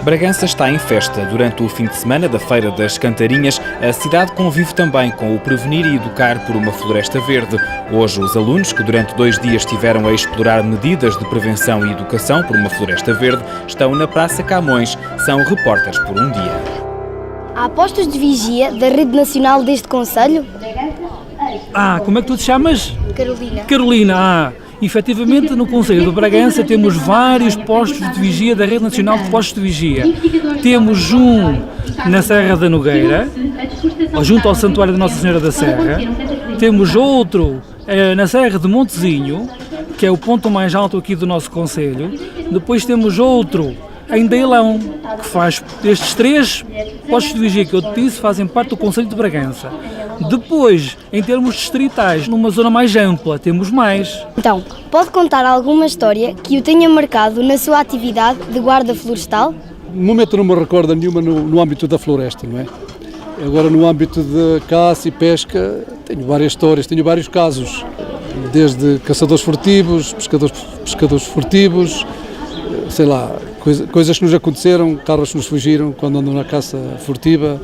Bragança está em festa. Durante o fim de semana da Feira das Cantarinhas, a cidade convive também com o Prevenir e Educar por uma Floresta Verde. Hoje, os alunos, que durante 2 dias estiveram a explorar medidas de prevenção e educação por uma Floresta Verde, estão na Praça Camões. São repórteres por um dia. Há postos de vigia da Rede Nacional deste concelho? Como é que tu te chamas? Carolina. Carolina, efetivamente, no concelho de Bragança temos vários postos de vigia da Rede Nacional de Postos de Vigia. Temos um na Serra da Nogueira, junto ao Santuário da Nossa Senhora da Serra. Temos outro na Serra de Montezinho, que é o ponto mais alto aqui do nosso concelho. Depois temos outro em Deilão, que faz estes 3 postos de vigia que eu te disse, fazem parte do concelho de Bragança. Depois, em termos distritais, numa zona mais ampla, temos mais. Então, pode contar alguma história que o tenha marcado na sua atividade de guarda florestal? No momento não me recordo nenhuma no âmbito da floresta, não é? Agora, no âmbito de caça e pesca, tenho várias histórias, tenho vários casos, desde caçadores furtivos, pescadores furtivos, sei lá, coisas que nos aconteceram, carros que nos fugiram quando andam na caça furtiva.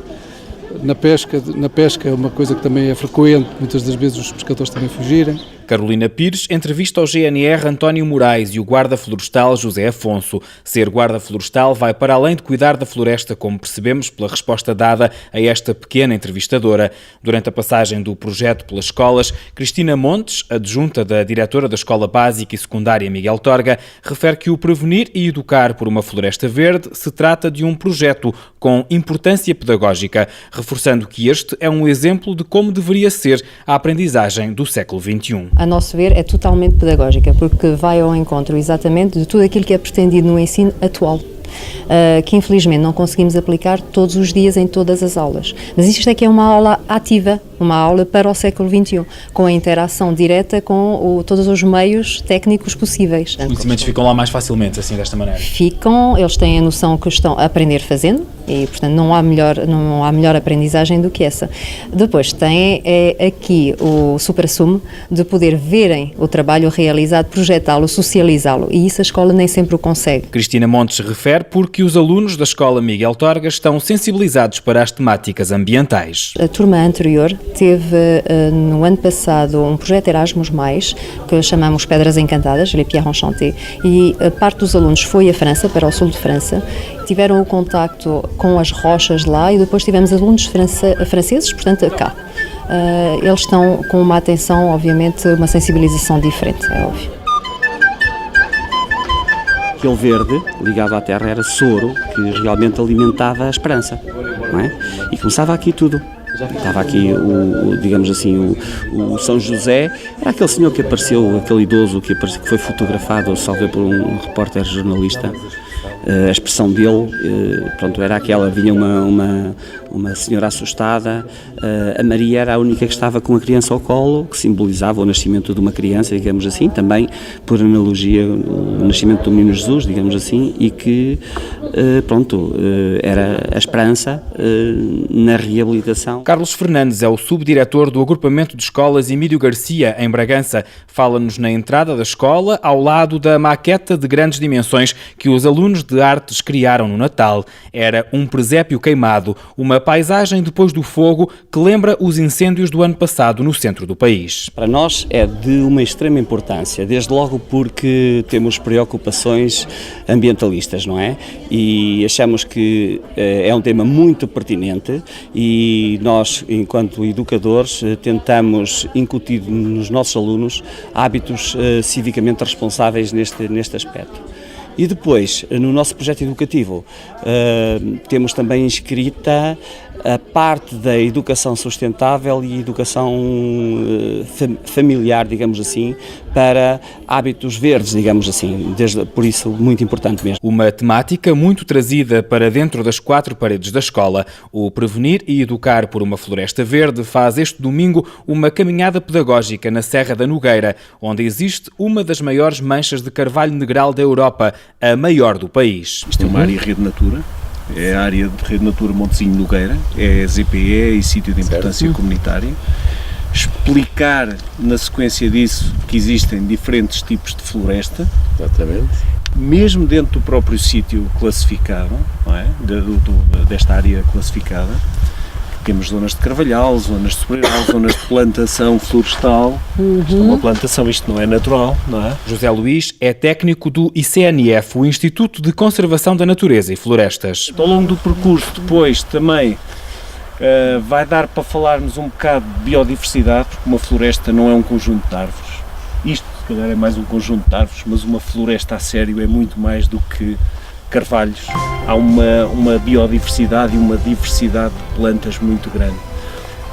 Na pesca é uma coisa que também é frequente, muitas das vezes os pescadores também fugirem. Carolina Pires entrevista ao GNR António Moraes e o guarda florestal José Afonso. Ser guarda florestal vai para além de cuidar da floresta, como percebemos pela resposta dada a esta pequena entrevistadora. Durante a passagem do projeto pelas escolas, Cristina Montes, adjunta da diretora da Escola Básica e Secundária Miguel Torga, refere que o Prevenir e Educar por uma Floresta Verde se trata de um projeto com importância pedagógica, reforçando que este é um exemplo de como deveria ser a aprendizagem do século XXI. A nosso ver, é totalmente pedagógica, porque vai ao encontro exatamente de tudo aquilo que é pretendido no ensino atual, que infelizmente não conseguimos aplicar todos os dias em todas as aulas. Mas isto é que é uma aula ativa, uma aula para o século XXI, com a interação direta com todos os meios técnicos possíveis. Os conhecimentos ficam lá mais facilmente, assim, desta maneira? Ficam, eles têm a noção que estão a aprender fazendo, e portanto não há melhor aprendizagem do que essa. Depois tem aqui o supra-sumo de poder verem o trabalho realizado, projetá-lo, socializá-lo, e isso a escola nem sempre o consegue. Cristina Montes refere porque os alunos da Escola Miguel Torga estão sensibilizados para as temáticas ambientais. A turma anterior teve no ano passado um projeto Erasmus+, que chamamos Pedras Encantadas, Les Pierres Enchantées, e a parte dos alunos foi a França, para o sul de França. Tiveram o contacto com as rochas lá e depois tivemos alunos franceses, portanto, cá. Eles estão com uma atenção, obviamente, uma sensibilização diferente, é óbvio. Aquele verde ligado à terra era soro que realmente alimentava a esperança, não é? E começava aqui tudo. Estava aqui digamos assim, o São José, era aquele senhor que apareceu, aquele idoso que foi fotografado, salvo por um repórter jornalista. A expressão dele, pronto, era aquela, vinha uma senhora assustada, a Maria era a única que estava com a criança ao colo, que simbolizava o nascimento de uma criança, digamos assim, também por analogia o nascimento do menino Jesus, digamos assim, e que, pronto, era a esperança na reabilitação. Carlos Fernandes é o subdiretor do agrupamento de escolas Emílio Garcia, em Bragança. Fala-nos na entrada da escola, ao lado da maqueta de grandes dimensões que os alunos de artes criaram no Natal. Era um presépio queimado, uma paisagem depois do fogo que lembra os incêndios do ano passado no centro do país. Para nós é de uma extrema importância, desde logo porque temos preocupações ambientalistas, não é? E achamos que é um tema muito pertinente e nós, enquanto educadores, tentamos incutir nos nossos alunos hábitos civicamente responsáveis neste aspecto. E depois, no nosso projeto educativo, temos também inscrita a parte da educação sustentável e educação familiar, digamos assim, para hábitos verdes, digamos assim, por isso muito importante mesmo. Uma temática muito trazida para dentro das 4 paredes da escola. O Prevenir e Educar por uma Floresta Verde faz este domingo uma caminhada pedagógica na Serra da Nogueira, onde existe uma das maiores manchas de carvalho negral da Europa, a maior do país. Isto é uma área Rede Natura. É a área de Rede Natura Montezinho Nogueira, é ZPE e sítio de importância comunitária. Explicar na sequência disso que existem diferentes tipos de floresta. Exatamente. mesmo dentro do próprio sítio classificado, não é? Desta área classificada, temos zonas de carvalhal, zonas de sobreiral, zonas de plantação florestal. Isto é uma plantação, isto não é natural, não é? José Luís é técnico do ICNF, o Instituto de Conservação da Natureza e Florestas. Ao longo do percurso depois também vai dar para falarmos um bocado de biodiversidade, porque uma floresta não é um conjunto de árvores. Isto, se calhar, é mais um conjunto de árvores, mas uma floresta a sério é muito mais do que carvalhos. Há uma biodiversidade e uma diversidade de plantas muito grande.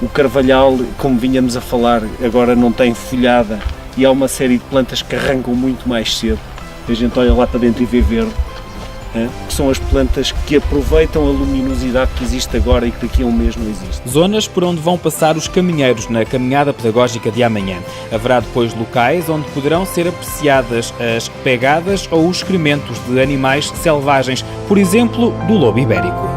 O carvalhal, como vinhamos a falar, agora não tem folhada e há uma série de plantas que arrancam muito mais cedo. A gente olha lá para dentro e vê verde, que são as plantas que aproveitam a luminosidade que existe agora e que daqui a um mês não existe. Zonas por onde vão passar os caminheiros na caminhada pedagógica de amanhã. Haverá depois locais onde poderão ser apreciadas as pegadas ou os excrementos de animais selvagens, por exemplo, do lobo ibérico.